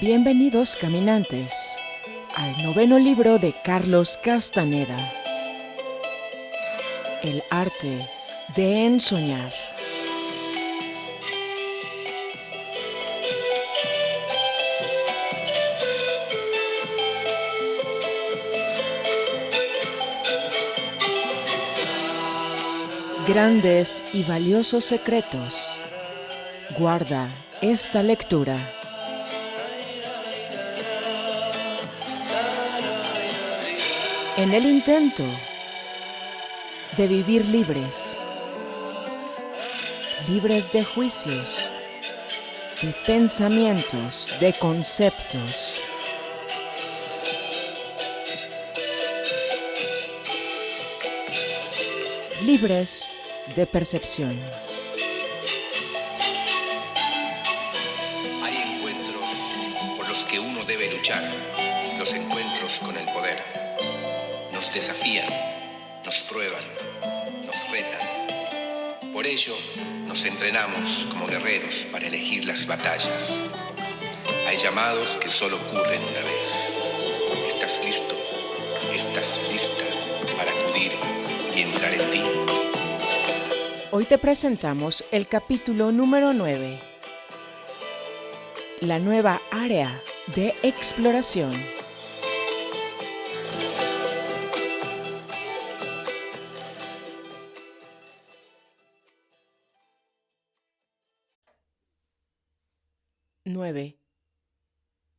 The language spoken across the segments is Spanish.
Bienvenidos caminantes al noveno libro de Carlos Castaneda, El arte de ensoñar. Grandes y valiosos secretos. Guarda esta lectura. En el intento de vivir libres, libres de juicios, de pensamientos, de conceptos, libres de percepción. Hay encuentros por los que uno debe luchar, los encuentros con el poder. Nos desafían, nos prueban, nos retan. Por ello, nos entrenamos como guerreros para elegir las batallas. Hay llamados que solo ocurren una vez. ¿Estás listo? ¿Estás lista para acudir y entrar en ti? Hoy te presentamos el capítulo número 9. La nueva área de exploración.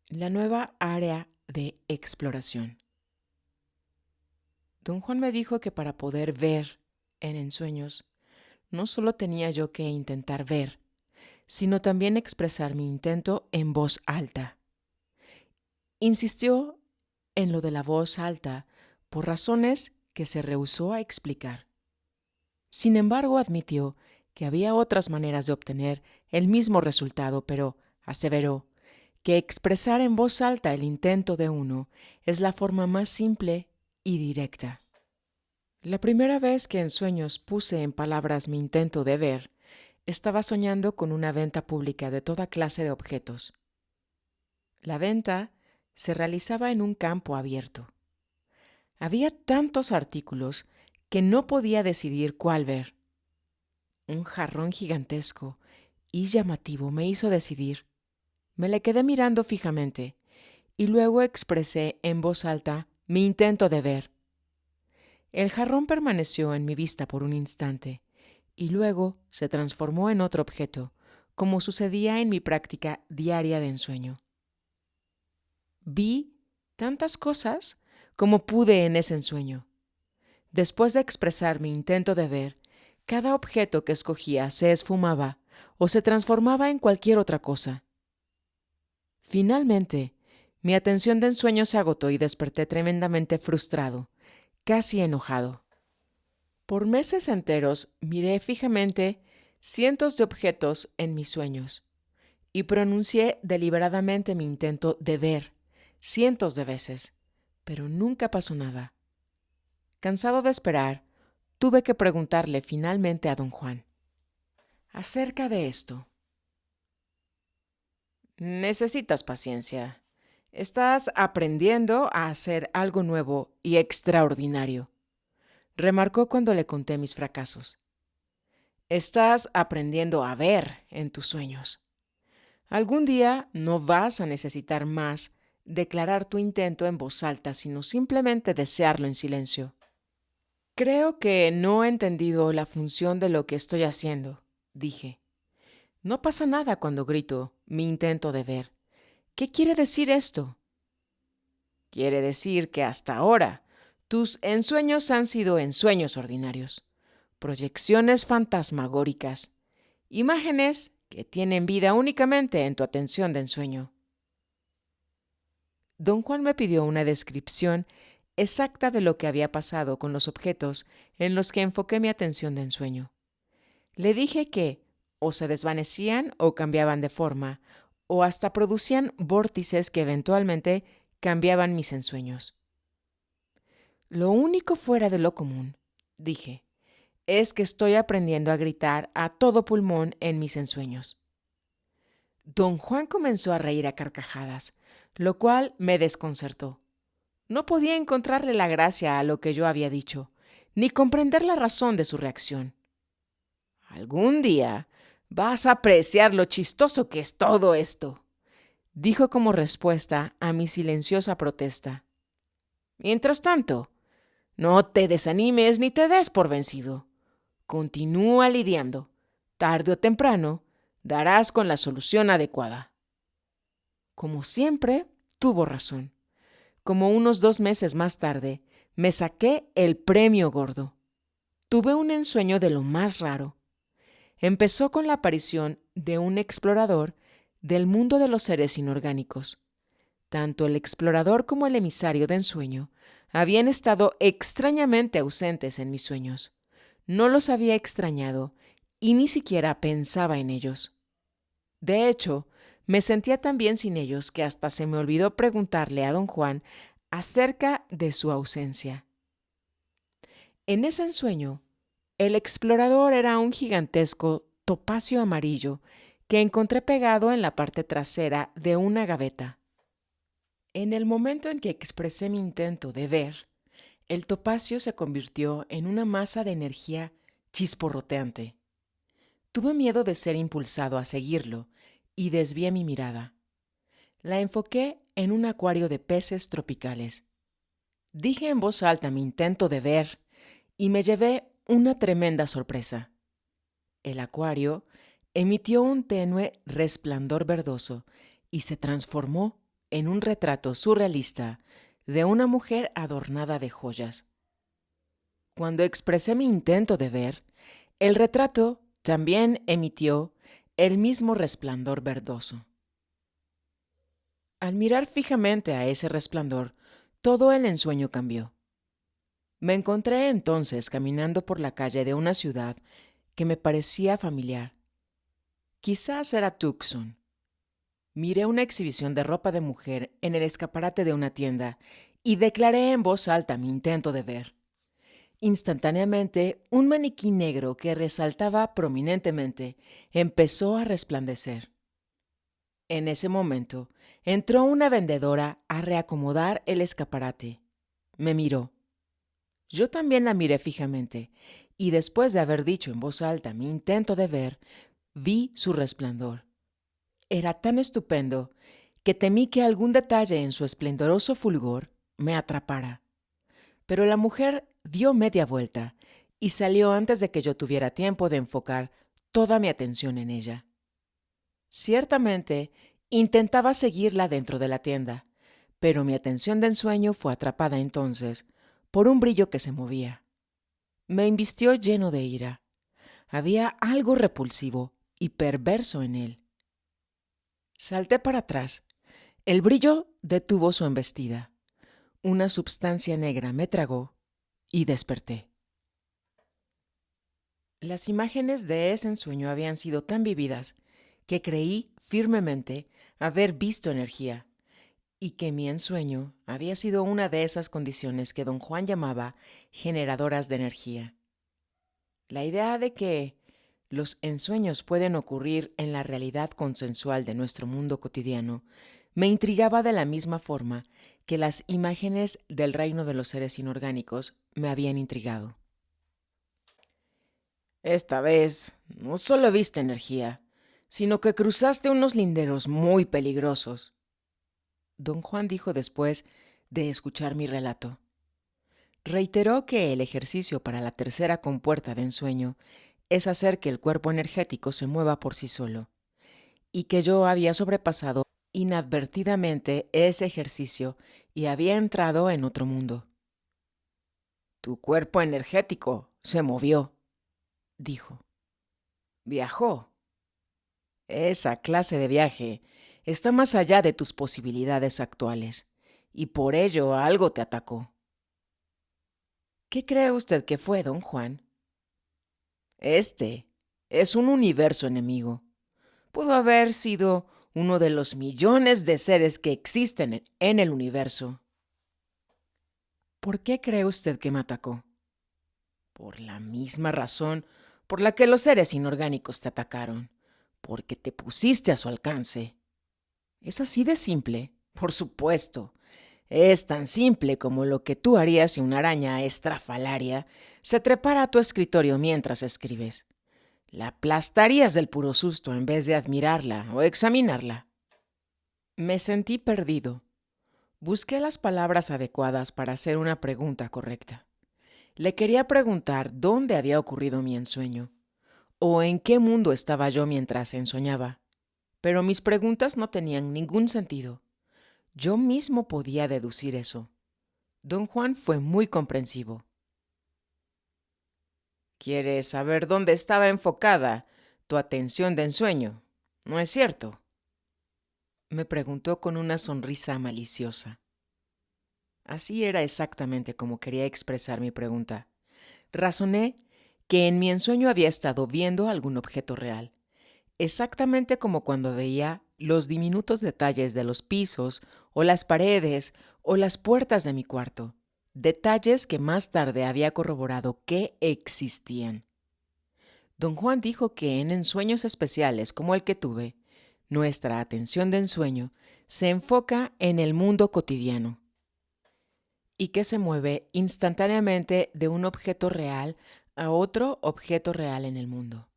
La nueva área de exploración. Don Juan me dijo que para poder ver en ensueños, no solo tenía yo que intentar ver, sino también expresar mi intento en voz alta. Insistió en lo de la voz alta por razones que se rehusó a explicar. Sin embargo, admitió que había otras maneras de obtener el mismo resultado, pero aseveró que expresar en voz alta el intento de uno es la forma más simple y directa. La primera vez que en sueños puse en palabras mi intento de ver, estaba soñando con una venta pública de toda clase de objetos. La venta se realizaba en un campo abierto. Había tantos artículos que no podía decidir cuál ver. Un jarrón gigantesco y llamativo me hizo decidir. Me le quedé mirando fijamente y luego expresé en voz alta mi intento de ver. El jarrón permaneció en mi vista por un instante y luego se transformó en otro objeto, como sucedía en mi práctica diaria de ensueño. Vi tantas cosas como pude en ese ensueño. Después de expresar mi intento de ver, cada objeto que escogía se esfumaba o se transformaba en cualquier otra cosa. Finalmente, mi atención de ensueño se agotó y desperté tremendamente frustrado, casi enojado. Por meses enteros miré fijamente cientos de objetos en mis sueños y pronuncié deliberadamente mi intento de ver cientos de veces, pero nunca pasó nada. Cansado de esperar, tuve que preguntarle finalmente a don Juan acerca de esto. Necesitas paciencia. Estás aprendiendo a hacer algo nuevo y extraordinario, remarcó cuando le conté mis fracasos. Estás aprendiendo a ver en tus sueños. Algún día no vas a necesitar más declarar tu intento en voz alta, sino simplemente desearlo en silencio. Creo que no he entendido la función de lo que estoy haciendo, dije. No pasa nada cuando grito mi intento de ver. ¿Qué quiere decir esto? Quiere decir que hasta ahora tus ensueños han sido ensueños ordinarios, proyecciones fantasmagóricas, imágenes que tienen vida únicamente en tu atención de ensueño. Don Juan me pidió una descripción exacta de lo que había pasado con los objetos en los que enfoqué mi atención de ensueño. Le dije que o se desvanecían o cambiaban de forma, o hasta producían vórtices que eventualmente cambiaban mis ensueños. Lo único fuera de lo común, dije, es que estoy aprendiendo a gritar a todo pulmón en mis ensueños. Don Juan comenzó a reír a carcajadas, lo cual me desconcertó. No podía encontrarle la gracia a lo que yo había dicho, ni comprender la razón de su reacción. «Algún día vas a apreciar lo chistoso que es todo esto», dijo como respuesta a mi silenciosa protesta. «Mientras tanto, no te desanimes ni te des por vencido. Continúa lidiando. Tarde o temprano, darás con la solución adecuada». Como siempre, tuvo razón. Como unos 2 meses más tarde, me saqué el premio gordo. Tuve un ensueño de lo más raro. Empezó con la aparición de un explorador del mundo de los seres inorgánicos. Tanto el explorador como el emisario de ensueño habían estado extrañamente ausentes en mis sueños. No los había extrañado y ni siquiera pensaba en ellos. De hecho, me sentía tan bien sin ellos que hasta se me olvidó preguntarle a don Juan acerca de su ausencia. En ese ensueño, el explorador era un gigantesco topacio amarillo que encontré pegado en la parte trasera de una gaveta. En el momento en que expresé mi intento de ver, el topacio se convirtió en una masa de energía chisporroteante. Tuve miedo de ser impulsado a seguirlo y desvié mi mirada. La enfoqué en un acuario de peces tropicales. Dije en voz alta mi intento de ver y me llevé una tremenda sorpresa. El acuario emitió un tenue resplandor verdoso y se transformó en un retrato surrealista de una mujer adornada de joyas. Cuando expresé mi intento de ver, el retrato también emitió el mismo resplandor verdoso. Al mirar fijamente a ese resplandor, todo el ensueño cambió. Me encontré entonces caminando por la calle de una ciudad que me parecía familiar. Quizás era Tucson. Miré una exhibición de ropa de mujer en el escaparate de una tienda y declaré en voz alta mi intento de ver. Instantáneamente, un maniquí negro que resaltaba prominentemente empezó a resplandecer. En ese momento, entró una vendedora a reacomodar el escaparate. Me miró. Yo también la miré fijamente, y después de haber dicho en voz alta mi intento de ver, vi su resplandor. Era tan estupendo que temí que algún detalle en su esplendoroso fulgor me atrapara. Pero la mujer dio media vuelta y salió antes de que yo tuviera tiempo de enfocar toda mi atención en ella. Ciertamente, intentaba seguirla dentro de la tienda, pero mi atención de ensueño fue atrapada entonces por un brillo que se movía. Me invistió lleno de ira. Había algo repulsivo y perverso en él. Salté para atrás. El brillo detuvo su embestida. Una substancia negra me tragó y desperté. Las imágenes de ese ensueño habían sido tan vividas que creí firmemente haber visto energía y que mi ensueño había sido una de esas condiciones que don Juan llamaba generadoras de energía. La idea de que los ensueños pueden ocurrir en la realidad consensual de nuestro mundo cotidiano me intrigaba de la misma forma que las imágenes del reino de los seres inorgánicos me habían intrigado. Esta vez no solo viste energía, sino que cruzaste unos linderos muy peligrosos, don Juan dijo después de escuchar mi relato. Reiteró que el ejercicio para la tercera compuerta de ensueño es hacer que el cuerpo energético se mueva por sí solo, y que yo había sobrepasado inadvertidamente ese ejercicio y había entrado en otro mundo. Tu cuerpo energético se movió, dijo. Viajó. Esa clase de viaje está más allá de tus posibilidades actuales, y por ello algo te atacó. ¿Qué cree usted que fue, don Juan? Este es un universo enemigo. Pudo haber sido uno de los millones de seres que existen en el universo. ¿Por qué cree usted que me atacó? Por la misma razón por la que los seres inorgánicos te atacaron, porque te pusiste a su alcance. ¿Es así de simple? Por supuesto. Es tan simple como lo que tú harías si una araña estrafalaria se trepara a tu escritorio mientras escribes. La aplastarías del puro susto en vez de admirarla o examinarla. Me sentí perdido. Busqué las palabras adecuadas para hacer una pregunta correcta. Le quería preguntar dónde había ocurrido mi ensueño, o en qué mundo estaba yo mientras ensoñaba. Pero mis preguntas no tenían ningún sentido. Yo mismo podía deducir eso. Don Juan fue muy comprensivo. ¿Quieres saber dónde estaba enfocada tu atención de ensueño? ¿No es cierto? Me preguntó con una sonrisa maliciosa. Así era exactamente como quería expresar mi pregunta. Razoné que en mi ensueño había estado viendo algún objeto real, exactamente como cuando veía los diminutos detalles de los pisos o las paredes o las puertas de mi cuarto, detalles que más tarde había corroborado que existían. Don Juan dijo que en ensueños especiales como el que tuve, nuestra atención de ensueño se enfoca en el mundo cotidiano y que se mueve instantáneamente de un objeto real a otro objeto real en el mundo.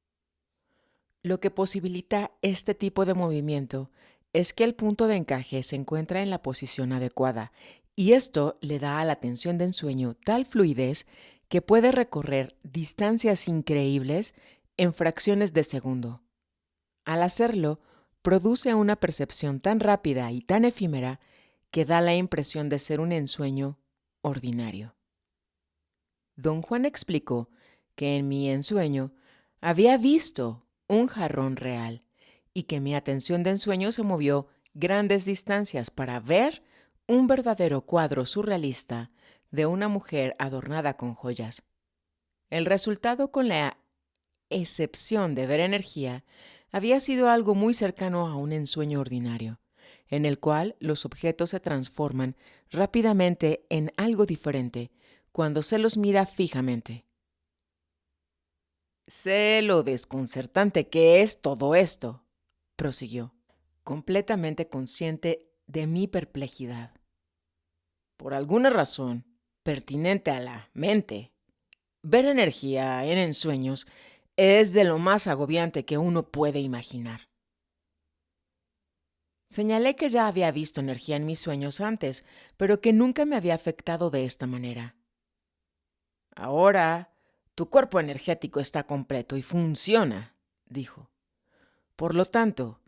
Lo que posibilita este tipo de movimiento es que el punto de encaje se encuentra en la posición adecuada y esto le da a la atención de ensueño tal fluidez que puede recorrer distancias increíbles en fracciones de segundo. Al hacerlo, produce una percepción tan rápida y tan efímera que da la impresión de ser un ensueño ordinario. Don Juan explicó que en mi ensueño había visto un jarrón real y que mi atención de ensueño se movió grandes distancias para ver un verdadero cuadro surrealista de una mujer adornada con joyas. El resultado, con la excepción de ver energía, había sido algo muy cercano a un ensueño ordinario, en el cual los objetos se transforman rápidamente en algo diferente cuando se los mira fijamente. Sé lo desconcertante que es todo esto, prosiguió, completamente consciente de mi perplejidad. Por alguna razón pertinente a la mente, ver energía en ensueños es de lo más agobiante que uno puede imaginar. Señalé que ya había visto energía en mis sueños antes, pero que nunca me había afectado de esta manera. Ahora, tu cuerpo energético está completo y funciona, dijo. Por lo tanto,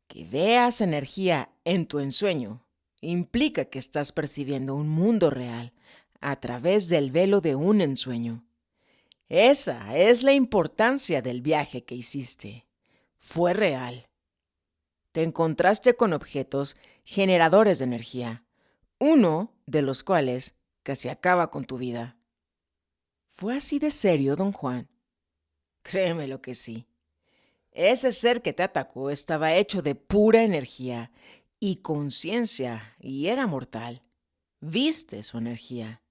que veas energía en tu ensueño implica que estás percibiendo un mundo real a través del velo de un ensueño. Esa es la importancia del viaje que hiciste. Fue real. Te encontraste con objetos generadores de energía, uno de los cuales casi acaba con tu vida. ¿Fue así de serio, don Juan? Créeme lo que sí. Ese ser que te atacó estaba hecho de pura energía y conciencia y era mortal. Viste su energía.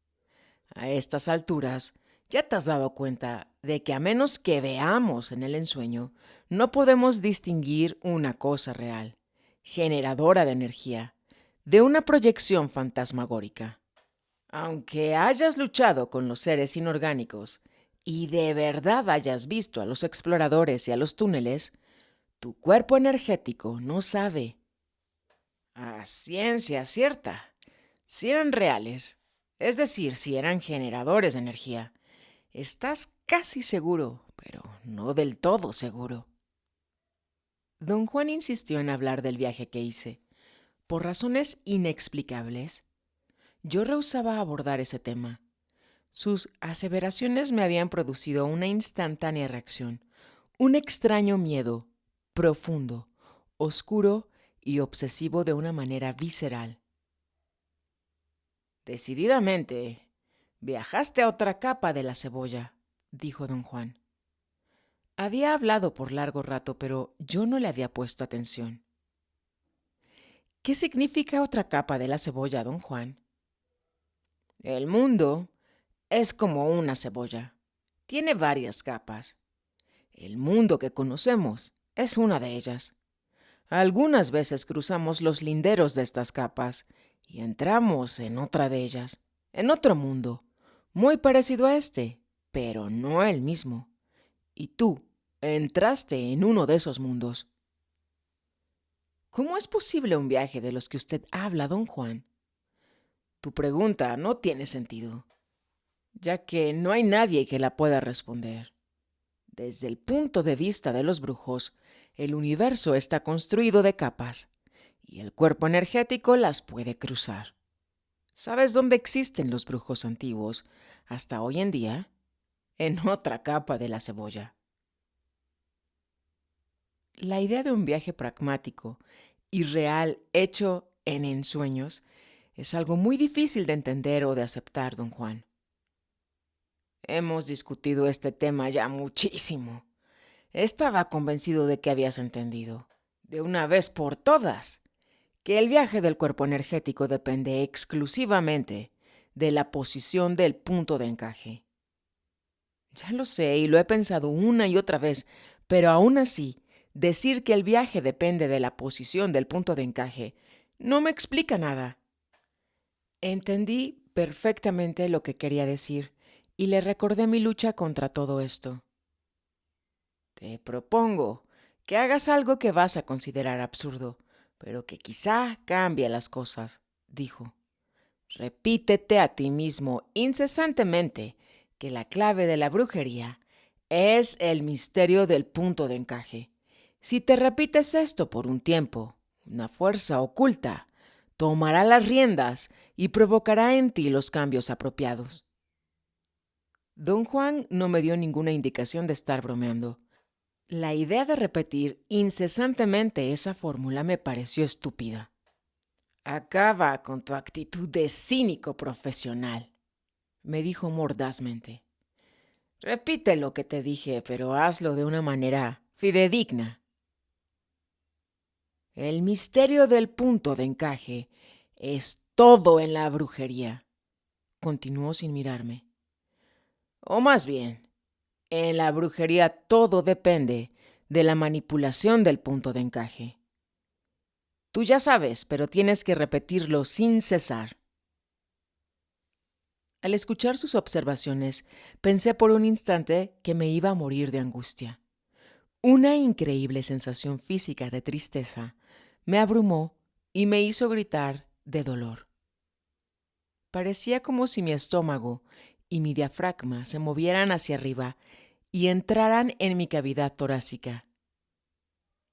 A estas alturas, ya te has dado cuenta de que a menos que veamos en el ensueño, no podemos distinguir una cosa real, generadora de energía, de una proyección fantasmagórica. Aunque hayas luchado con los seres inorgánicos y de verdad hayas visto a los exploradores y a los túneles, tu cuerpo energético no sabe. A ciencia cierta, si eran reales, es decir, si eran generadores de energía, estás casi seguro, pero no del todo seguro. Don Juan insistió en hablar del viaje que hice. Por razones inexplicables, yo rehusaba abordar ese tema. Sus aseveraciones me habían producido una instantánea reacción, un extraño miedo, profundo, oscuro y obsesivo de una manera visceral. Decididamente, viajaste a otra capa de la cebolla, dijo don Juan. Había hablado por largo rato, pero yo no le había puesto atención. ¿Qué significa otra capa de la cebolla, don Juan? El mundo es como una cebolla. Tiene varias capas. El mundo que conocemos es una de ellas. Algunas veces cruzamos los linderos de estas capas y entramos en otra de ellas, en otro mundo, muy parecido a este, pero no el mismo. Y tú entraste en uno de esos mundos. ¿Cómo es posible un viaje de los que usted habla, don Juan? Tu pregunta no tiene sentido, ya que no hay nadie que la pueda responder. Desde el punto de vista de los brujos, el universo está construido de capas y el cuerpo energético las puede cruzar. ¿Sabes dónde existen los brujos antiguos hasta hoy en día? En otra capa de la cebolla. La idea de un viaje pragmático y real hecho en ensueños es algo muy difícil de entender o de aceptar, don Juan. Hemos discutido este tema ya muchísimo. Estaba convencido de que habías entendido, de una vez por todas, que el viaje del cuerpo energético depende exclusivamente de la posición del punto de encaje. Ya lo sé y lo he pensado una y otra vez, pero aún así, decir que el viaje depende de la posición del punto de encaje no me explica nada. Entendí perfectamente lo que quería decir y le recordé mi lucha contra todo esto. Te propongo que hagas algo que vas a considerar absurdo, pero que quizá cambie las cosas, dijo. Repítete a ti mismo incesantemente que la clave de la brujería es el misterio del punto de encaje. Si te repites esto por un tiempo, una fuerza oculta tomará las riendas y provocará en ti los cambios apropiados. Don Juan no me dio ninguna indicación de estar bromeando. La idea de repetir incesantemente esa fórmula me pareció estúpida. Acaba con tu actitud de cínico profesional, me dijo mordazmente. Repite lo que te dije, pero hazlo de una manera fidedigna. El misterio del punto de encaje es todo en la brujería, continuó sin mirarme. O más bien, en la brujería todo depende de la manipulación del punto de encaje. Tú ya sabes, pero tienes que repetirlo sin cesar. Al escuchar sus observaciones, pensé por un instante que me iba a morir de angustia. Una increíble sensación física de tristeza me abrumó y me hizo gritar de dolor. Parecía como si mi estómago y mi diafragma se movieran hacia arriba y entraran en mi cavidad torácica.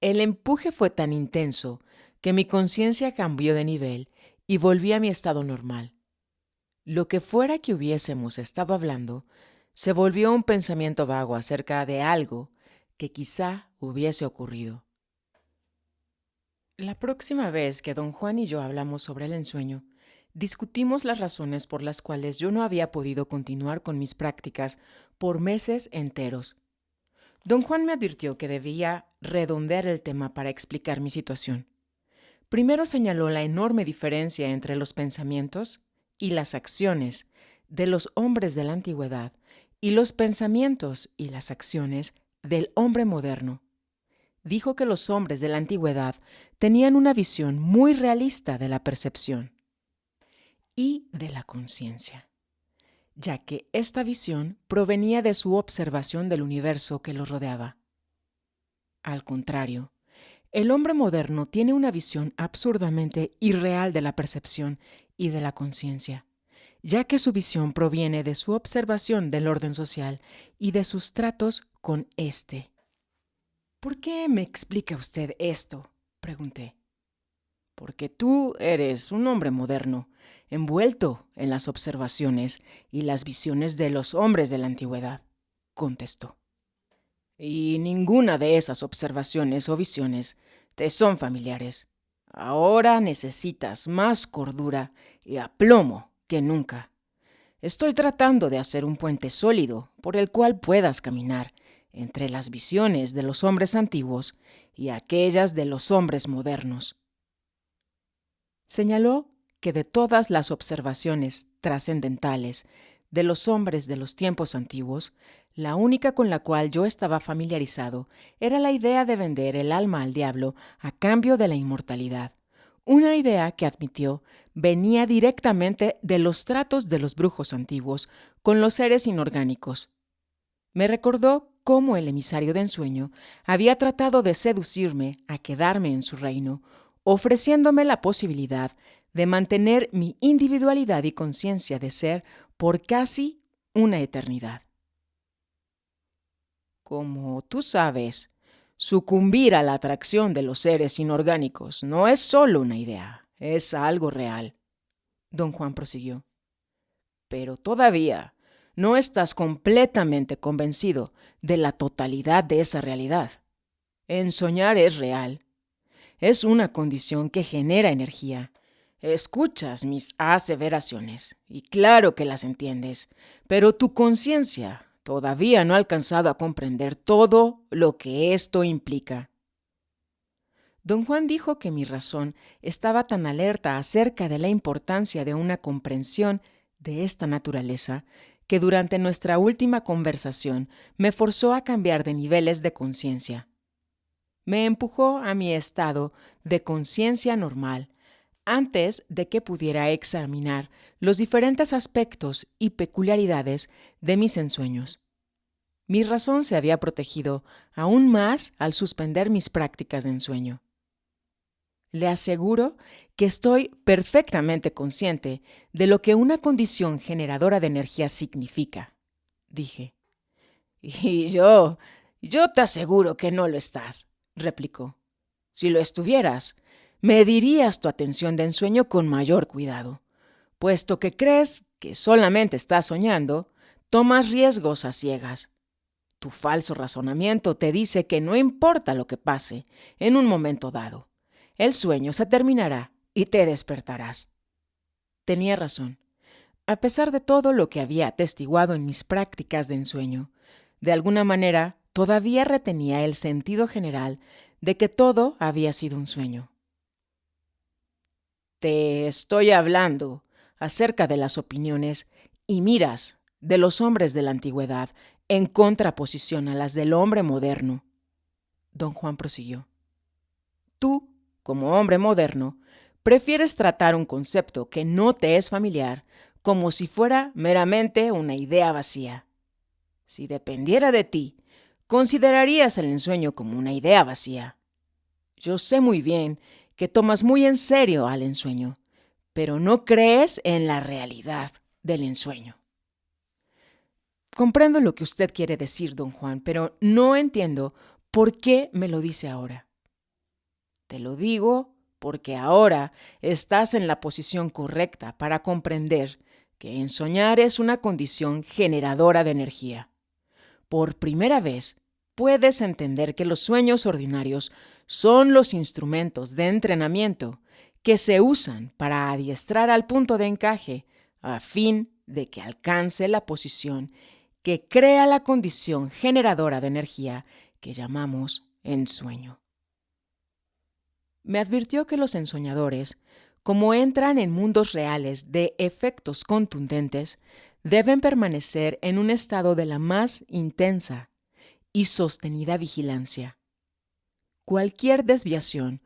El empuje fue tan intenso que mi conciencia cambió de nivel y volví a mi estado normal. Lo que fuera que hubiésemos estado hablando se volvió un pensamiento vago acerca de algo que quizá hubiese ocurrido. La próxima vez que don Juan y yo hablamos sobre el ensueño, discutimos las razones por las cuales yo no había podido continuar con mis prácticas por meses enteros. Don Juan me advirtió que debía redondear el tema para explicar mi situación. Primero señaló la enorme diferencia entre los pensamientos y las acciones de los hombres de la antigüedad y los pensamientos y las acciones del hombre moderno. Dijo que los hombres de la antigüedad tenían una visión muy realista de la percepción y de la conciencia, ya que esta visión provenía de su observación del universo que los rodeaba. Al contrario, el hombre moderno tiene una visión absurdamente irreal de la percepción y de la conciencia, ya que su visión proviene de su observación del orden social y de sus tratos con éste. ¿Por qué me explica usted esto?, pregunté. Porque tú eres un hombre moderno, envuelto en las observaciones y las visiones de los hombres de la antigüedad, contestó. Y ninguna de esas observaciones o visiones te son familiares. Ahora necesitas más cordura y aplomo que nunca. Estoy tratando de hacer un puente sólido por el cual puedas caminar entre las visiones de los hombres antiguos y aquellas de los hombres modernos. Señaló que de todas las observaciones trascendentales de los hombres de los tiempos antiguos, la única con la cual yo estaba familiarizado era la idea de vender el alma al diablo a cambio de la inmortalidad. Una idea que admitió venía directamente de los tratos de los brujos antiguos con los seres inorgánicos. Me recordó cómo el emisario de ensueño había tratado de seducirme a quedarme en su reino, ofreciéndome la posibilidad de mantener mi individualidad y conciencia de ser por casi una eternidad. Como tú sabes, sucumbir a la atracción de los seres inorgánicos no es solo una idea, es algo real. Don Juan prosiguió. Pero todavía no estás completamente convencido de la totalidad de esa realidad. Ensoñar es real. Es una condición que genera energía. Escuchas mis aseveraciones, y claro que las entiendes, pero tu conciencia todavía no ha alcanzado a comprender todo lo que esto implica. Don Juan dijo que mi razón estaba tan alerta acerca de la importancia de una comprensión de esta naturaleza que durante nuestra última conversación me forzó a cambiar de niveles de conciencia. Me empujó a mi estado de conciencia normal antes de que pudiera examinar los diferentes aspectos y peculiaridades de mis ensueños. Mi razón se había protegido aún más al suspender mis prácticas de ensueño. Le aseguro que estoy perfectamente consciente de lo que una condición generadora de energía significa, dije. Y yo te aseguro que no lo estás, replicó. Si lo estuvieras, medirías tu atención de ensueño con mayor cuidado. Puesto que crees que solamente estás soñando, tomas riesgos a ciegas. Tu falso razonamiento te dice que no importa lo que pase en un momento dado. El sueño se terminará y te despertarás. Tenía razón. A pesar de todo lo que había atestiguado en mis prácticas de ensueño, de alguna manera todavía retenía el sentido general de que todo había sido un sueño. Te estoy hablando acerca de las opiniones y miras de los hombres de la antigüedad en contraposición a las del hombre moderno. Don Juan prosiguió. Tú, como hombre moderno, prefieres tratar un concepto que no te es familiar como si fuera meramente una idea vacía. Si dependiera de ti, considerarías el ensueño como una idea vacía. Yo sé muy bien que tomas muy en serio al ensueño, pero no crees en la realidad del ensueño. Comprendo lo que usted quiere decir, don Juan, pero no entiendo por qué me lo dice ahora. Te lo digo porque ahora estás en la posición correcta para comprender que ensoñar es una condición generadora de energía. Por primera vez, puedes entender que los sueños ordinarios son los instrumentos de entrenamiento que se usan para adiestrar al punto de encaje a fin de que alcance la posición que crea la condición generadora de energía que llamamos ensueño. Me advirtió que los ensoñadores, como entran en mundos reales de efectos contundentes, deben permanecer en un estado de la más intensa y sostenida vigilancia. Cualquier desviación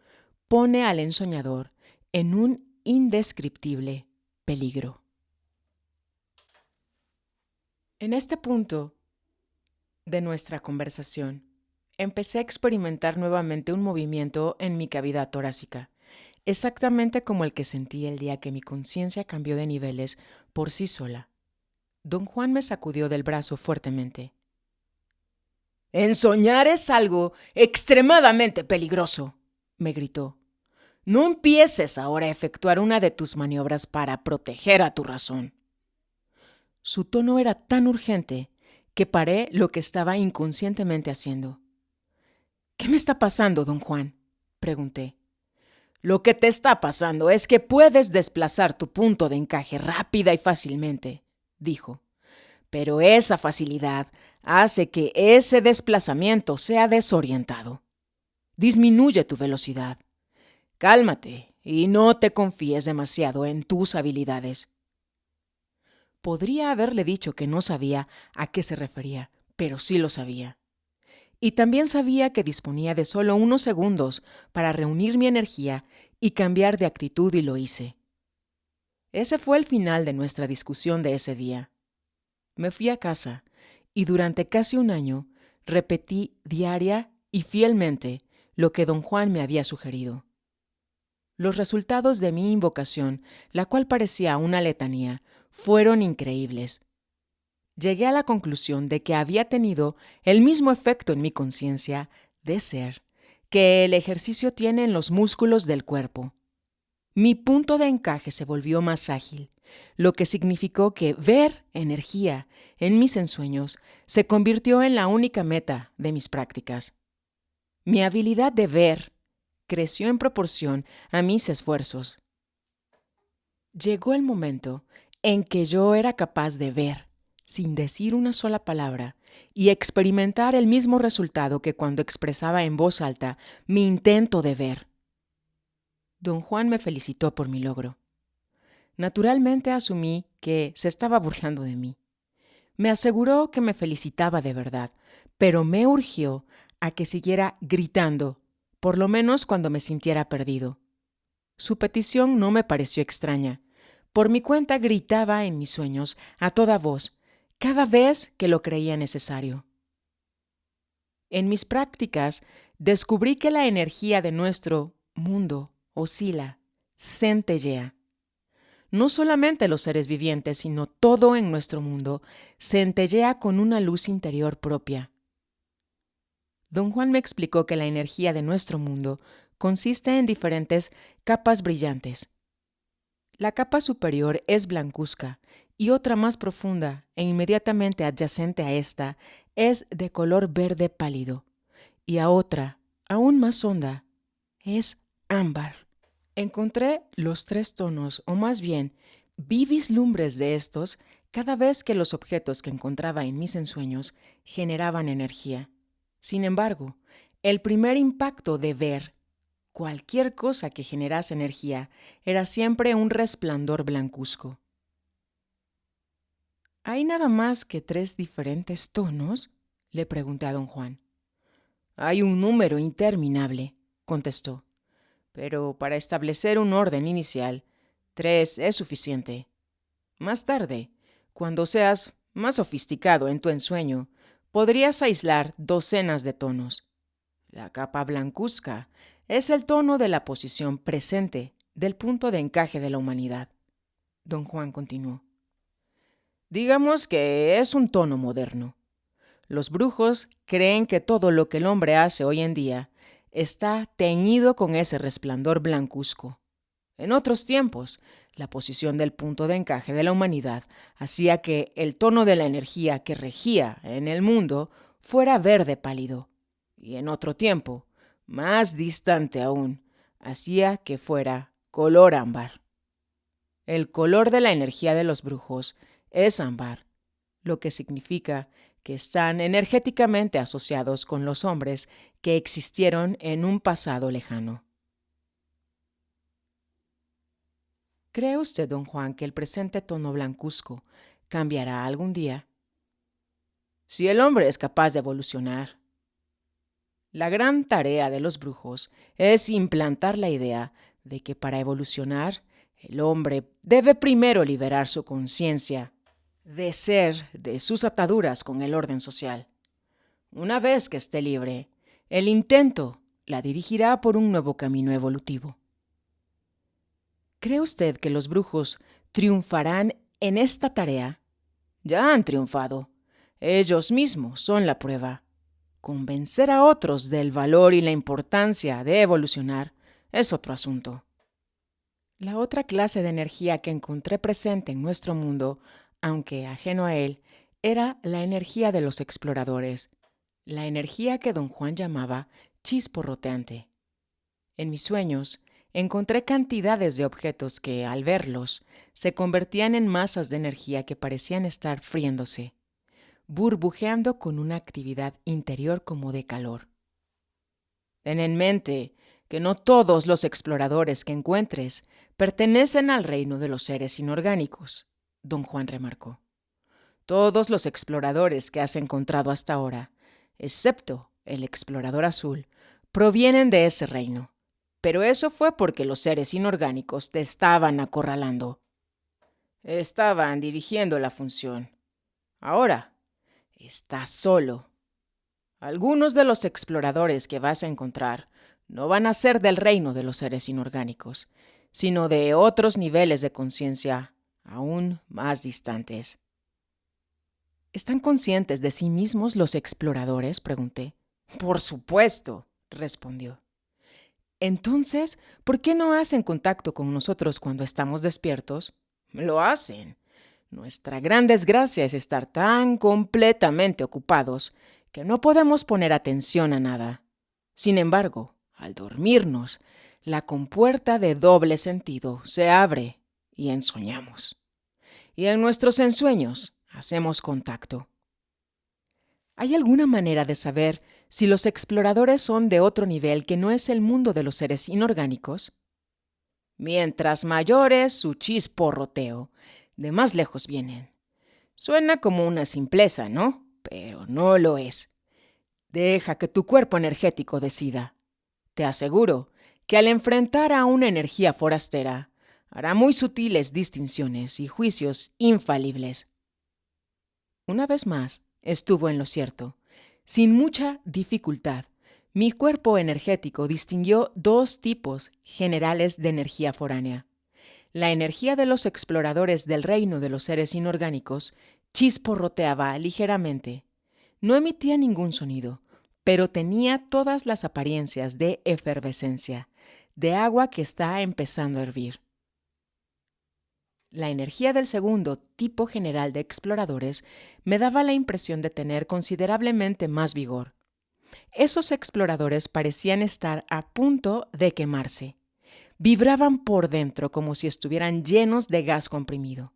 pone al ensoñador en un indescriptible peligro. En este punto de nuestra conversación, empecé a experimentar nuevamente un movimiento en mi cavidad torácica, exactamente como el que sentí el día que mi conciencia cambió de niveles por sí sola. Don Juan me sacudió del brazo fuertemente. «Ensoñar es algo extremadamente peligroso», me gritó. «No empieces ahora a efectuar una de tus maniobras para proteger a tu razón». Su tono era tan urgente que paré lo que estaba inconscientemente haciendo. «¿Qué me está pasando, don Juan?», pregunté. «Lo que te está pasando es que puedes desplazar tu punto de encaje rápida y fácilmente», dijo. «Pero esa facilidad hace que ese desplazamiento sea desorientado. Disminuye tu velocidad. Cálmate y no te confíes demasiado en tus habilidades». Podría haberle dicho que no sabía a qué se refería, pero sí lo sabía. Y también sabía que disponía de solo unos segundos para reunir mi energía y cambiar de actitud, y lo hice. Ese fue el final de nuestra discusión de ese día. Me fui a casa y durante casi un año repetí diaria y fielmente lo que don Juan me había sugerido. Los resultados de mi invocación, la cual parecía una letanía, fueron increíbles. Llegué a la conclusión de que había tenido el mismo efecto en mi conciencia de ser que el ejercicio tiene en los músculos del cuerpo. Mi punto de encaje se volvió más ágil, lo que significó que ver energía en mis ensueños se convirtió en la única meta de mis prácticas. Mi habilidad de ver creció en proporción a mis esfuerzos. Llegó el momento en que yo era capaz de ver, sin decir una sola palabra, y experimentar el mismo resultado que cuando expresaba en voz alta mi intento de ver. Don Juan me felicitó por mi logro. Naturalmente asumí que se estaba burlando de mí. Me aseguró que me felicitaba de verdad, pero me urgió a que siguiera gritando, por lo menos cuando me sintiera perdido. Su petición no me pareció extraña. Por mi cuenta gritaba en mis sueños a toda voz, cada vez que lo creía necesario. En mis prácticas descubrí que la energía de nuestro mundo oscila, centellea. No solamente los seres vivientes, sino todo en nuestro mundo centellea con una luz interior propia. Don Juan me explicó que la energía de nuestro mundo consiste en diferentes capas brillantes. La capa superior es blancuzca y otra más profunda e inmediatamente adyacente a esta es de color verde pálido, y a otra, aún más honda, es ámbar. Encontré los 3 tonos, o más bien, vi vislumbres de estos cada vez que los objetos que encontraba en mis ensueños generaban energía. Sin embargo, el primer impacto de ver cualquier cosa que generase energía era siempre un resplandor blancuzco. ¿Hay nada más que 3 diferentes tonos?, le pregunté a don Juan. Hay un número interminable, contestó, pero para establecer un orden inicial, 3 es suficiente. Más tarde, cuando seas más sofisticado en tu ensueño, podrías aislar docenas de tonos. La capa blancuzca es el tono de la posición presente del punto de encaje de la humanidad. Don Juan continuó. Digamos que es un tono moderno. Los brujos creen que todo lo que el hombre hace hoy en día está teñido con ese resplandor blancuzco. En otros tiempos, la posición del punto de encaje de la humanidad hacía que el tono de la energía que regía en el mundo fuera verde pálido, y en otro tiempo, más distante aún, hacía que fuera color ámbar. El color de la energía de los brujos es ámbar, lo que significa que están energéticamente asociados con los hombres que existieron en un pasado lejano. ¿Cree usted, don Juan, que el presente tono blancuzco cambiará algún día? Si el hombre es capaz de evolucionar. La gran tarea de los brujos es implantar la idea de que para evolucionar, el hombre debe primero liberar su conciencia de ser de sus ataduras con el orden social. Una vez que esté libre, el intento la dirigirá por un nuevo camino evolutivo. ¿Cree usted que los brujos triunfarán en esta tarea? Ya han triunfado. Ellos mismos son la prueba. Convencer a otros del valor y la importancia de evolucionar es otro asunto. La otra clase de energía que encontré presente en nuestro mundo, aunque ajeno a él, era la energía de los exploradores, la energía que don Juan llamaba chisporroteante. En mis sueños, encontré cantidades de objetos que, al verlos, se convertían en masas de energía que parecían estar friéndose, burbujeando con una actividad interior como de calor. Ten en mente que no todos los exploradores que encuentres pertenecen al reino de los seres inorgánicos. don Juan remarcó. Todos los exploradores que has encontrado hasta ahora, excepto el explorador azul, provienen de ese reino. Pero eso fue porque los seres inorgánicos te estaban acorralando. Estaban dirigiendo la función. Ahora, estás solo. Algunos de los exploradores que vas a encontrar no van a ser del reino de los seres inorgánicos, sino de otros niveles de conciencia aún más distantes. ¿Están conscientes de sí mismos los exploradores?, pregunté. Por supuesto, respondió. Entonces, ¿por qué no hacen contacto con nosotros cuando estamos despiertos? Lo hacen. Nuestra gran desgracia es estar tan completamente ocupados que no podemos poner atención a nada. Sin embargo, al dormirnos, la compuerta de doble sentido se abre y ensoñamos. Y en nuestros ensueños hacemos contacto. ¿Hay alguna manera de saber si los exploradores son de otro nivel que no es el mundo de los seres inorgánicos? Mientras mayor es su chisporroteo, de más lejos vienen. Suena como una simpleza, ¿no? Pero no lo es. Deja que tu cuerpo energético decida. Te aseguro que al enfrentar a una energía forastera, hará muy sutiles distinciones y juicios infalibles. Una vez más, estuvo en lo cierto. Sin mucha dificultad, mi cuerpo energético distinguió dos tipos generales de energía foránea. La energía de los exploradores del reino de los seres inorgánicos chisporroteaba ligeramente. No emitía ningún sonido, pero tenía todas las apariencias de efervescencia, de agua que está empezando a hervir. La energía del segundo tipo general de exploradores me daba la impresión de tener considerablemente más vigor. Esos exploradores parecían estar a punto de quemarse. Vibraban por dentro como si estuvieran llenos de gas comprimido.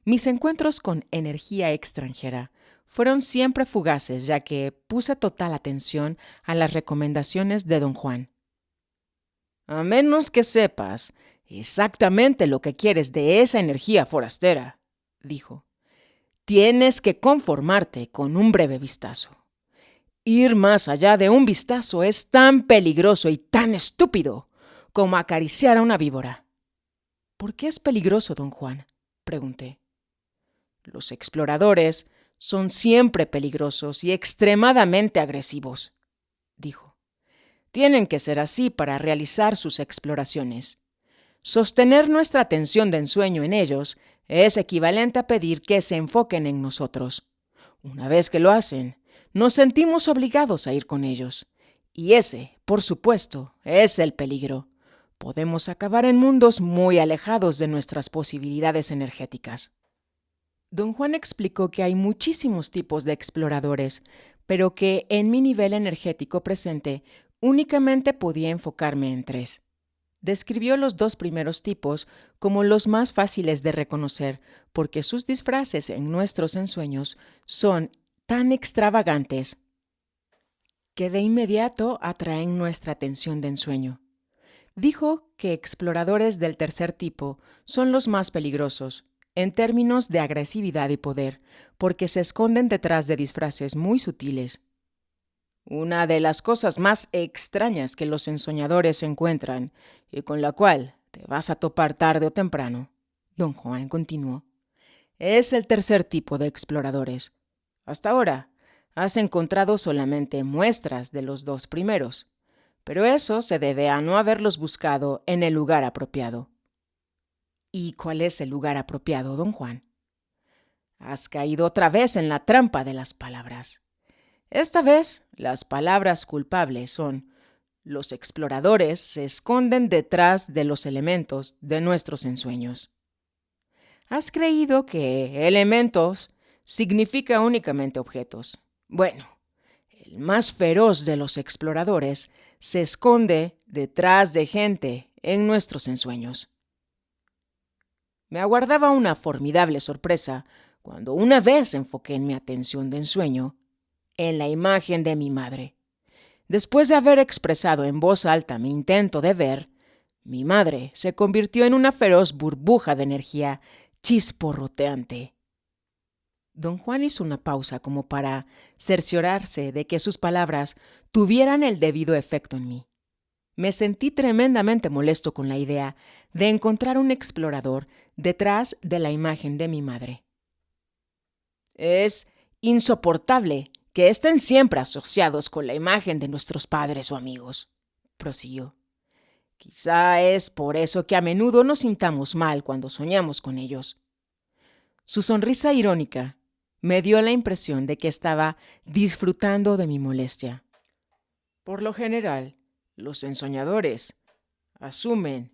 Mis encuentros con energía extranjera fueron siempre fugaces, ya que puse total atención a las recomendaciones de don Juan. A menos que sepas exactamente lo que quieres de esa energía forastera, dijo, tienes que conformarte con un breve vistazo. Ir más allá de un vistazo es tan peligroso y tan estúpido como acariciar a una víbora. ¿Por qué es peligroso, don Juan?, pregunté. Los exploradores son siempre peligrosos y extremadamente agresivos, dijo. Tienen que ser así para realizar sus exploraciones. Sostener nuestra atención de ensueño en ellos es equivalente a pedir que se enfoquen en nosotros. Una vez que lo hacen, nos sentimos obligados a ir con ellos. Y ese, por supuesto, es el peligro. Podemos acabar en mundos muy alejados de nuestras posibilidades energéticas. Don Juan explicó que hay muchísimos tipos de exploradores, pero que en mi nivel energético presente únicamente podía enfocarme en 3. Describió los 2 primeros tipos como los más fáciles de reconocer, porque sus disfraces en nuestros ensueños son tan extravagantes que de inmediato atraen nuestra atención de ensueño. Dijo que exploradores del tercer tipo son los más peligrosos, en términos de agresividad y poder, porque se esconden detrás de disfraces muy sutiles. Una de las cosas más extrañas que los ensoñadores encuentran, y con la cual te vas a topar tarde o temprano, don Juan continuó, es el tercer tipo de exploradores. Hasta ahora, has encontrado solamente muestras de los 2 primeros, pero eso se debe a no haberlos buscado en el lugar apropiado. ¿Y cuál es el lugar apropiado, don Juan? Has caído otra vez en la trampa de las palabras. Esta vez, las palabras culpables son: los exploradores se esconden detrás de los elementos de nuestros ensueños. Has creído que elementos significa únicamente objetos. Bueno, el más feroz de los exploradores se esconde detrás de gente en nuestros ensueños. Me aguardaba una formidable sorpresa cuando una vez enfoqué mi atención de ensueño en la imagen de mi madre. Después de haber expresado en voz alta mi intento de ver, mi madre se convirtió en una feroz burbuja de energía chisporroteante. Don Juan hizo una pausa como para cerciorarse de que sus palabras tuvieran el debido efecto en mí. Me sentí tremendamente molesto con la idea de encontrar un explorador detrás de la imagen de mi madre. Es insoportable que estén siempre asociados con la imagen de nuestros padres o amigos, prosiguió. Quizá es por eso que a menudo nos sintamos mal cuando soñamos con ellos. Su sonrisa irónica me dio la impresión de que estaba disfrutando de mi molestia. Por lo general, los ensoñadores asumen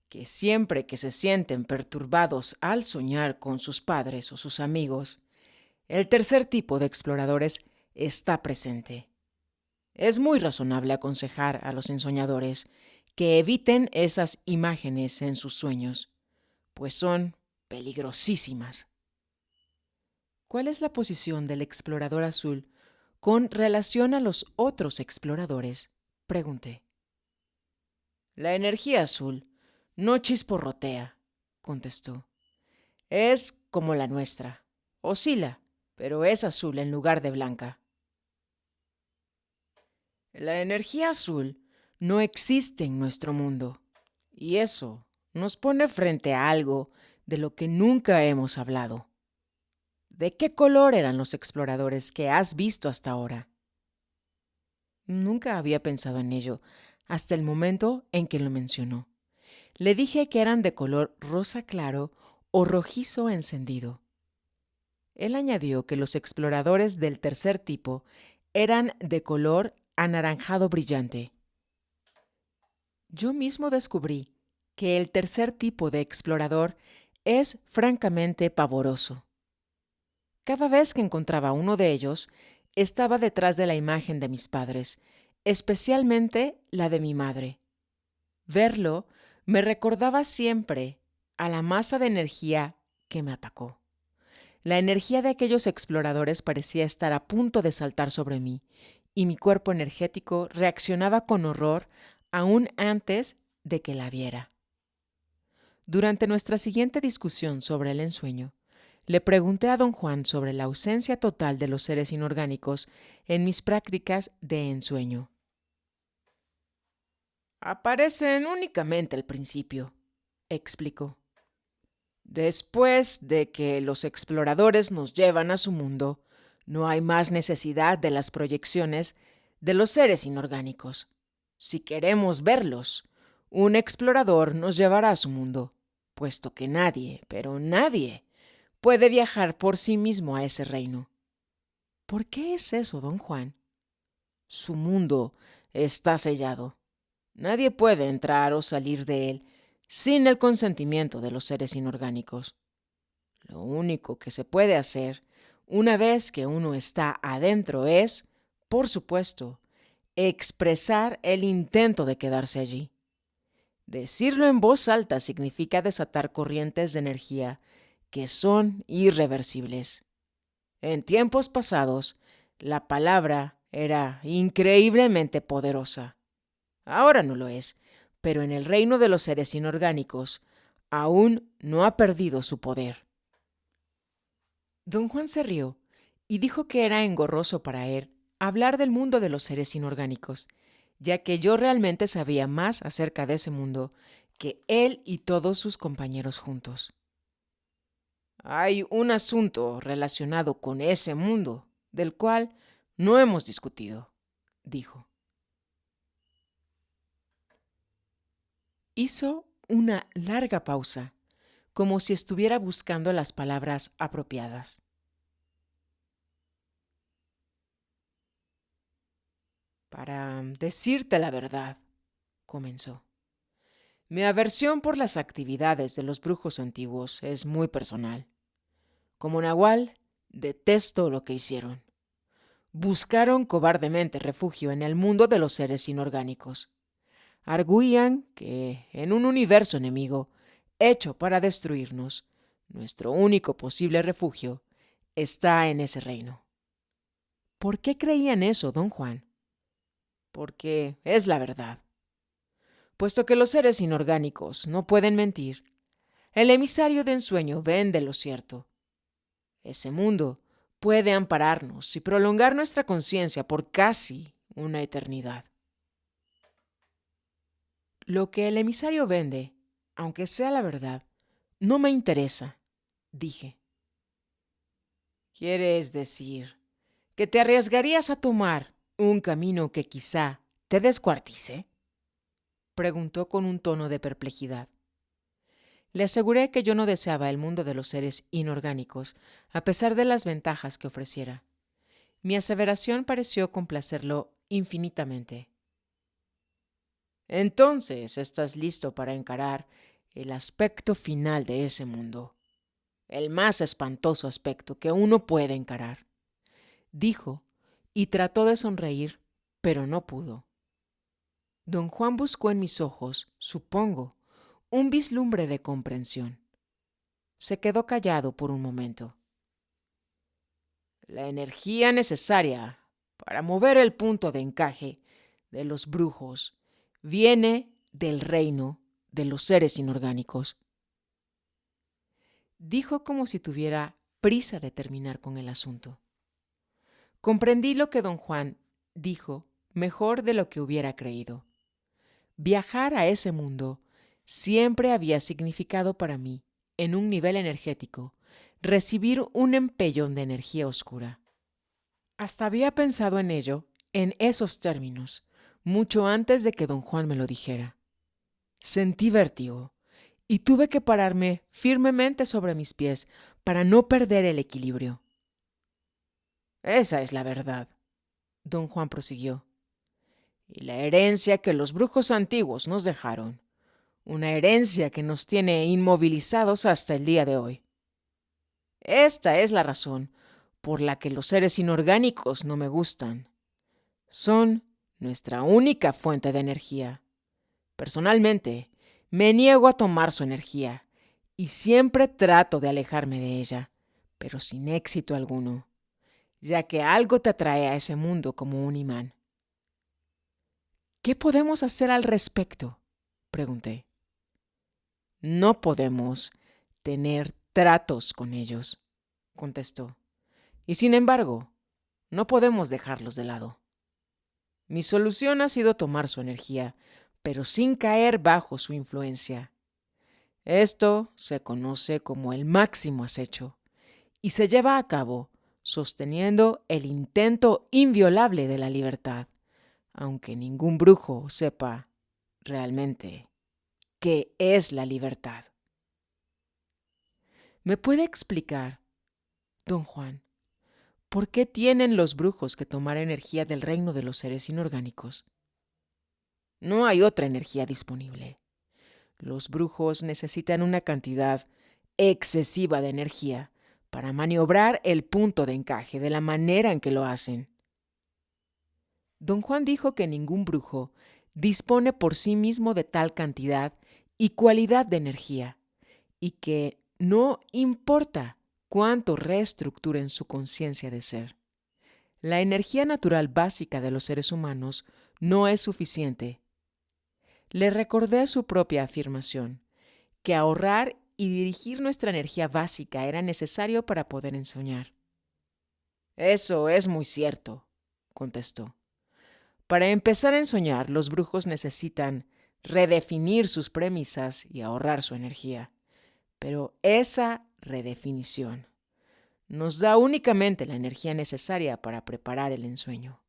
que siempre que se sienten perturbados al soñar con sus padres o sus amigos, el tercer tipo de exploradores está presente. Es muy razonable aconsejar a los ensoñadores que eviten esas imágenes en sus sueños, pues son peligrosísimas. ¿Cuál es la posición del explorador azul con relación a los otros exploradores?, pregunté. La energía azul no chisporrotea, contestó. Es como la nuestra. Oscila, pero es azul en lugar de blanca. La energía azul no existe en nuestro mundo, y eso nos pone frente a algo de lo que nunca hemos hablado. ¿De qué color eran los exploradores que has visto hasta ahora? Nunca había pensado en ello hasta el momento en que lo mencionó. Le dije que eran de color rosa claro o rojizo encendido. Él añadió que los exploradores del tercer tipo eran de color anaranjado brillante. Yo mismo descubrí que el tercer tipo de explorador es francamente pavoroso. Cada vez que encontraba uno de ellos, estaba detrás de la imagen de mis padres, especialmente la de mi madre. Verlo me recordaba siempre a la masa de energía que me atacó. La energía de aquellos exploradores parecía estar a punto de saltar sobre mí, y mi cuerpo energético reaccionaba con horror aún antes de que la viera. Durante nuestra siguiente discusión sobre el ensueño, le pregunté a don Juan sobre la ausencia total de los seres inorgánicos en mis prácticas de ensueño. Aparecen únicamente al principio, explicó. Después de que los exploradores nos llevan a su mundo, no hay más necesidad de las proyecciones de los seres inorgánicos. Si queremos verlos, un explorador nos llevará a su mundo, puesto que nadie, pero nadie, puede viajar por sí mismo a ese reino. ¿Por qué es eso, don Juan? Su mundo está sellado. Nadie puede entrar o salir de él sin el consentimiento de los seres inorgánicos. Lo único que se puede hacer una vez que uno está adentro es, por supuesto, expresar el intento de quedarse allí. Decirlo en voz alta significa desatar corrientes de energía que son irreversibles. En tiempos pasados, la palabra era increíblemente poderosa. Ahora no lo es, pero en el reino de los seres inorgánicos aún no ha perdido su poder. Don Juan se rió y dijo que era engorroso para él hablar del mundo de los seres inorgánicos, ya que yo realmente sabía más acerca de ese mundo que él y todos sus compañeros juntos. Hay un asunto relacionado con ese mundo, del cual no hemos discutido, dijo. Hizo una larga pausa, como si estuviera buscando las palabras apropiadas. Para decirte la verdad, comenzó. Mi aversión por las actividades de los brujos antiguos es muy personal. Como Nahual, detesto lo que hicieron. Buscaron cobardemente refugio en el mundo de los seres inorgánicos. Arguían que en un universo enemigo, hecho para destruirnos, nuestro único posible refugio está en ese reino. ¿Por qué creían eso, don Juan? Porque es la verdad. Puesto que los seres inorgánicos no pueden mentir, El emisario de ensueño vende lo cierto. Ese mundo puede ampararnos y prolongar nuestra conciencia por casi una eternidad. Lo que el emisario vende, aunque sea la verdad, no me interesa, dije. ¿Quieres decir que te arriesgarías a tomar un camino que quizá te descuartice? Preguntó con un tono de perplejidad. Le aseguré que yo no deseaba el mundo de los seres inorgánicos, a pesar de las ventajas que ofreciera. Mi aseveración pareció complacerlo infinitamente. Entonces estás listo para encarar el aspecto final de ese mundo, el más espantoso aspecto que uno puede encarar, dijo, y trató de sonreír, pero no pudo. Don Juan buscó en mis ojos, supongo, un vislumbre de comprensión. Se quedó callado por un momento. La energía necesaria para mover el punto de encaje de los brujos viene del reino de los seres inorgánicos. Dijo como si tuviera prisa de terminar con el asunto. Comprendí lo que don Juan dijo mejor de lo que hubiera creído. Viajar a ese mundo siempre había significado para mí, en un nivel energético, recibir un empellón de energía oscura. Hasta había pensado en ello, en esos términos, mucho antes de que don Juan me lo dijera. Sentí vértigo y tuve que pararme firmemente sobre mis pies para no perder el equilibrio. Esa es la verdad, don Juan prosiguió. Y la herencia que los brujos antiguos nos dejaron, una herencia que nos tiene inmovilizados hasta el día de hoy. Esta es la razón por la que los seres inorgánicos no me gustan. Son nuestra única fuente de energía. Personalmente, me niego a tomar su energía y siempre trato de alejarme de ella, pero sin éxito alguno, ya que algo te atrae a ese mundo como un imán. ¿Qué podemos hacer al respecto?, pregunté. No podemos tener tratos con ellos, contestó. Y sin embargo, no podemos dejarlos de lado. Mi solución ha sido tomar su energía, pero sin caer bajo su influencia. Esto se conoce como el máximo acecho y se lleva a cabo sosteniendo el intento inviolable de la libertad, aunque ningún brujo sepa realmente qué es la libertad. ¿Me puede explicar, don Juan, por qué tienen los brujos que tomar energía del reino de los seres inorgánicos? No hay otra energía disponible. Los brujos necesitan una cantidad excesiva de energía para maniobrar el punto de encaje de la manera en que lo hacen. Don Juan dijo que ningún brujo dispone por sí mismo de tal cantidad y cualidad de energía, y que no importa cuánto reestructuren su conciencia de ser. La energía natural básica de los seres humanos no es suficiente. Le recordé su propia afirmación, que ahorrar y dirigir nuestra energía básica era necesario para poder ensoñar. Eso es muy cierto, contestó. Para empezar a ensoñar, los brujos necesitan redefinir sus premisas y ahorrar su energía. Pero esa redefinición nos da únicamente la energía necesaria para preparar el ensueño.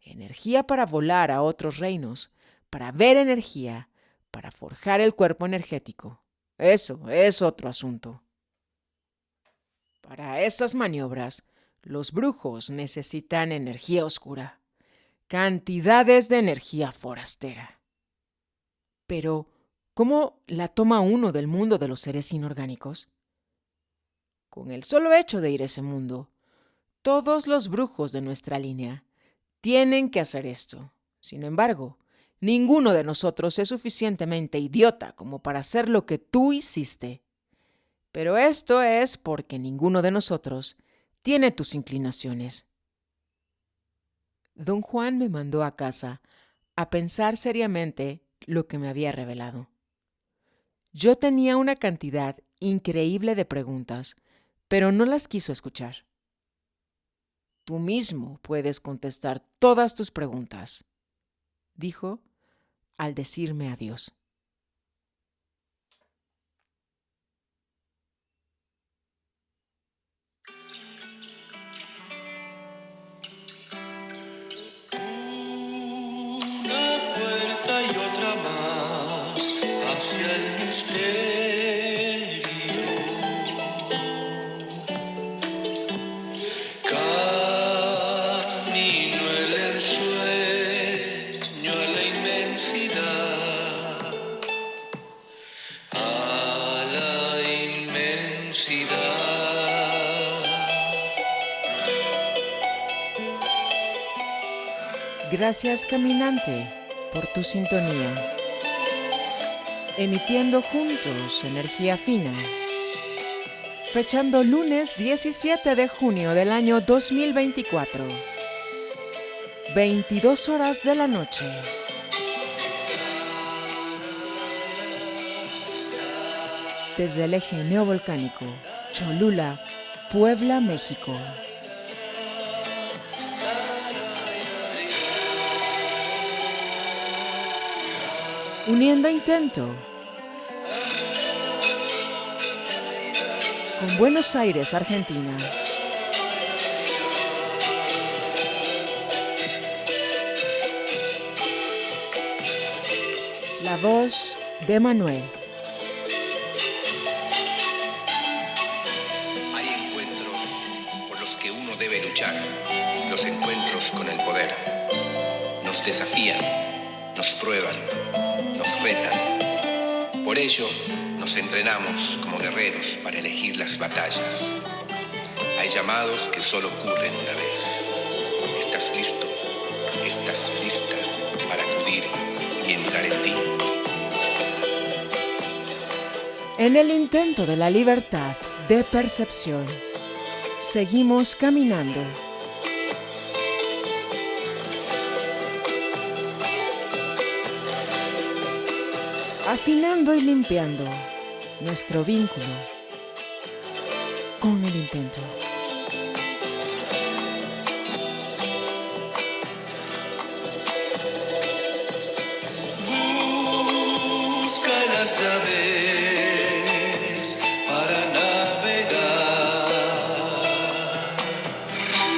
Energía para volar a otros reinos, para ver energía, para forjar el cuerpo energético. Eso es otro asunto. Para estas maniobras, los brujos necesitan energía oscura, cantidades de energía forastera. Pero, ¿cómo la toma uno del mundo de los seres inorgánicos? Con el solo hecho de ir a ese mundo, todos los brujos de nuestra línea tienen que hacer esto. Sin embargo, ninguno de nosotros es suficientemente idiota como para hacer lo que tú hiciste. Pero esto es porque ninguno de nosotros tiene tus inclinaciones. Don Juan me mandó a casa a pensar seriamente lo que me había revelado. Yo tenía una cantidad increíble de preguntas, pero no las quiso escuchar. Tú mismo puedes contestar todas tus preguntas, dijo al decirme adiós. Una puerta y otra más hacia el misterio. Camino el ensueño a la inmensidad, a la inmensidad. Gracias, caminante, por tu sintonía. Emitiendo juntos energía fina. Fechando lunes 17 de junio del año 2024. 22 horas de la noche. Desde el eje neovolcánico, Cholula, Puebla, México. Uniendo intento con Buenos Aires, Argentina. La voz de Manuel. Hay encuentros por los que uno debe luchar, los encuentros con el poder. Nos desafían, nos prueban, nos retan. Por ello, nos entrenamos como guerreros para elegir las batallas. Hay llamados que solo ocurren una vez. ¿Estás listo? ¿Estás lista para acudir y entrar en ti? En el intento de la libertad de percepción, seguimos caminando. Afinando y limpiando nuestro vínculo con el intento. Busca las llaves para navegar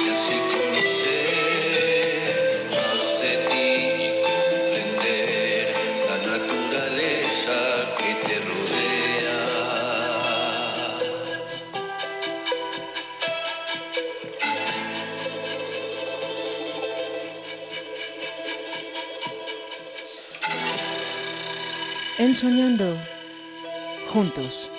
y así conocer más de ti y comprender la naturaleza que te rodea. Ensoñando juntos.